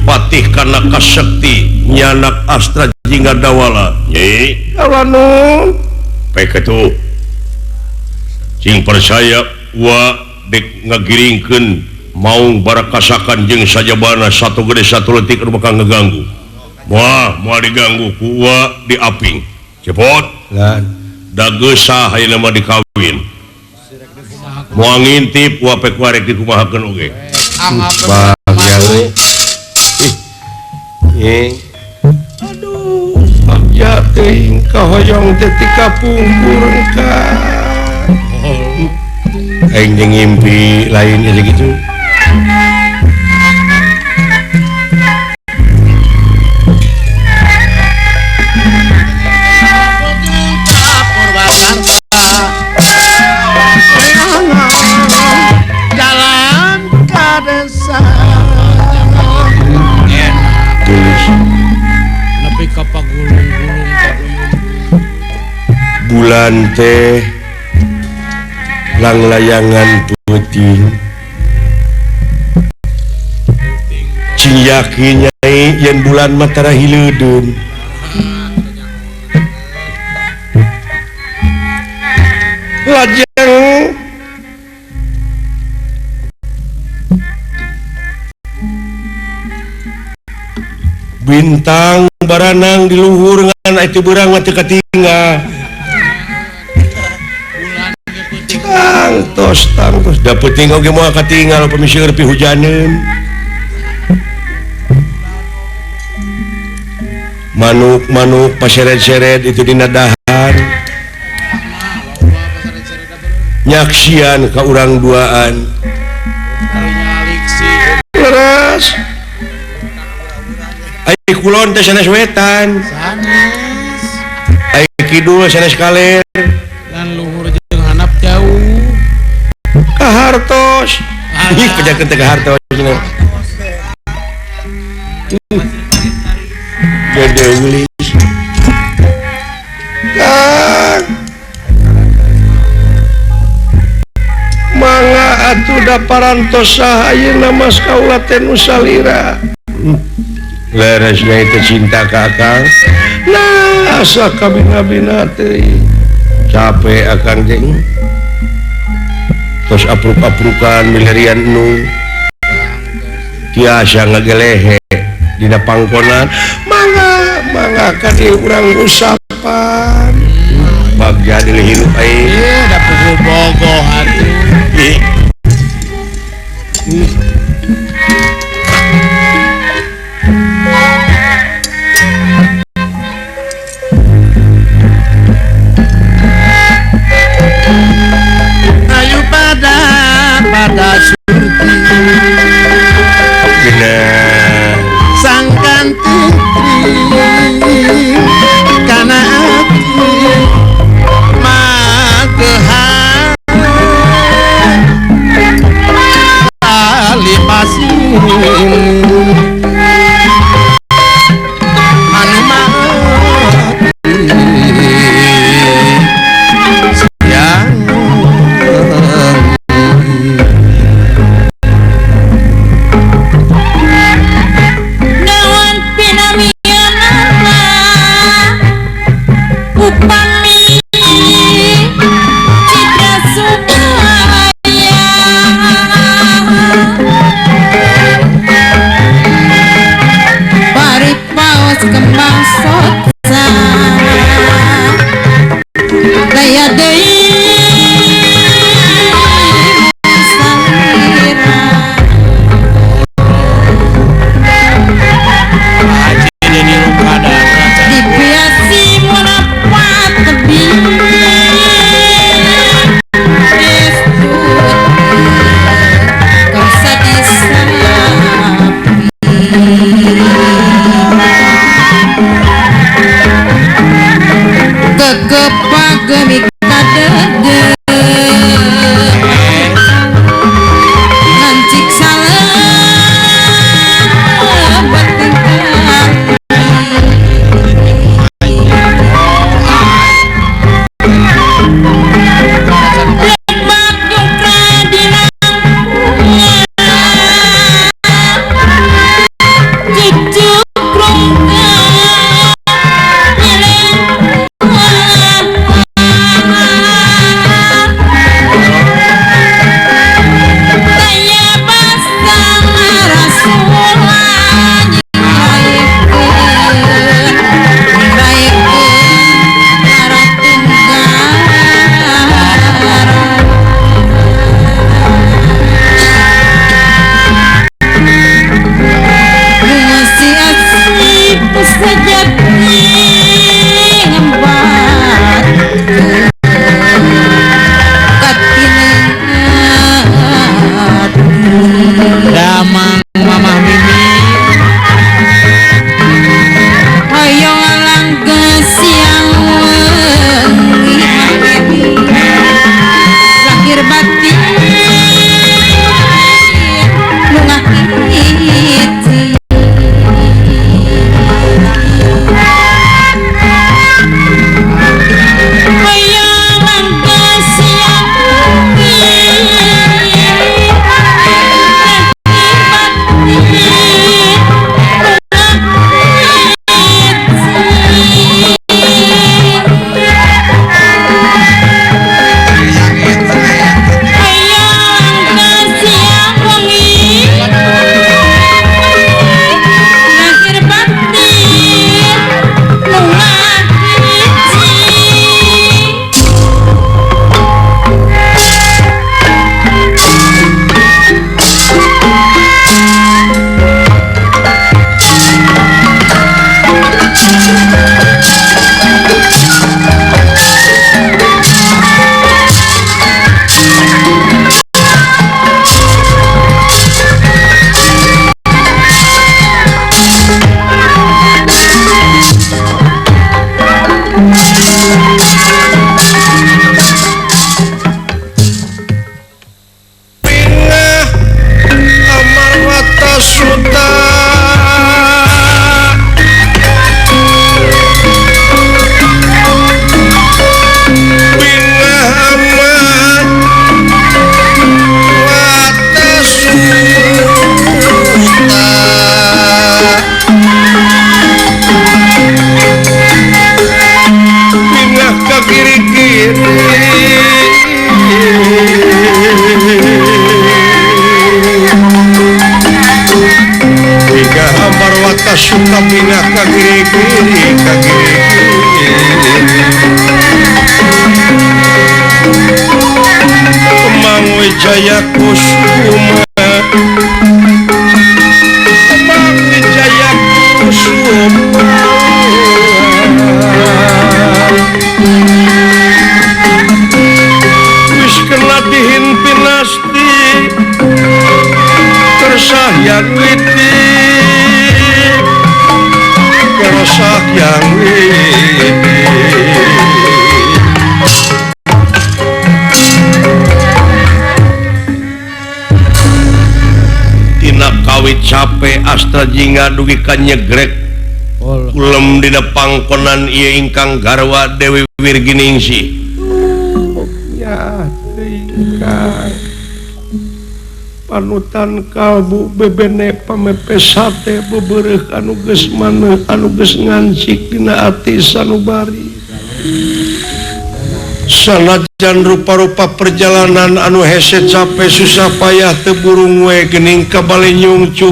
Patih karena kasakti nyanak Astra jingga dawala itu sing percaya wa dek ngagiringkeun maung barakasakan jeung sajabana satu gede satu letik bakal ngeganggu moal diganggu ku wa diaping cepot dageusah hayeuna mah dikawin moal ngintip wa pek warek dikumahakeun oge aduh bagja teuing kahoyong teh ti kapungkur ka aing jeung ngimpi lain aja gitu jalan ka desa nepi ka pagulung-gulung bulan teh lang layangan peuting cing yakin nyai yen bulan mah tara hileudun lajeng bintang baranang di luhur ngan itu berang mah teu katinggal tangtos dapet tinggal ge moal katinggal pemisi ngeurepi hujaneun manuk paseret-seret itu dina dahar nyaksian ka urang duaan leres ai kulon teh sanes wetan sanes ai kidul sanes kaler dan luhur jeung handap jauh ka hartos ih pejakeun teh ka hartos gede ulis kang mangga atuh da parantos saha ayeuna mas kaula teh nu salira leresnya itu cinta kakang nah asa kabina-bina teh capek akang jeung tos apruk-aprukan milarian nu tiasa ngagelehe dina pangkonan mangga ka di urang usapan bagja di hirup aing da pukul bogoh atuh ayo pada surti geunah sangkan teuing kana ati magehan ali pasin anu mati siang kembang sotsa daya deui salira dipiasi murapat tebing kasa disapi tinggal kagiri Kemang Wijaya Kusuma Kemang Wijaya Kusuma wis kena dihimpin nasti tersah yang witi tersah yang witi tina kawit capek asta jingga dugi ka nyegrek ulem dina pangkonan ieu ingkang garwa Dewi Wirginingsih ya tingkang panutan kalbu bebene pamepe sate bebereh anu geus maneh anu geus ngancik dina ati sanubari sanajan rupa-rupa perjalanan anu hese capek susah payah teu burung we geuning ka Balenyung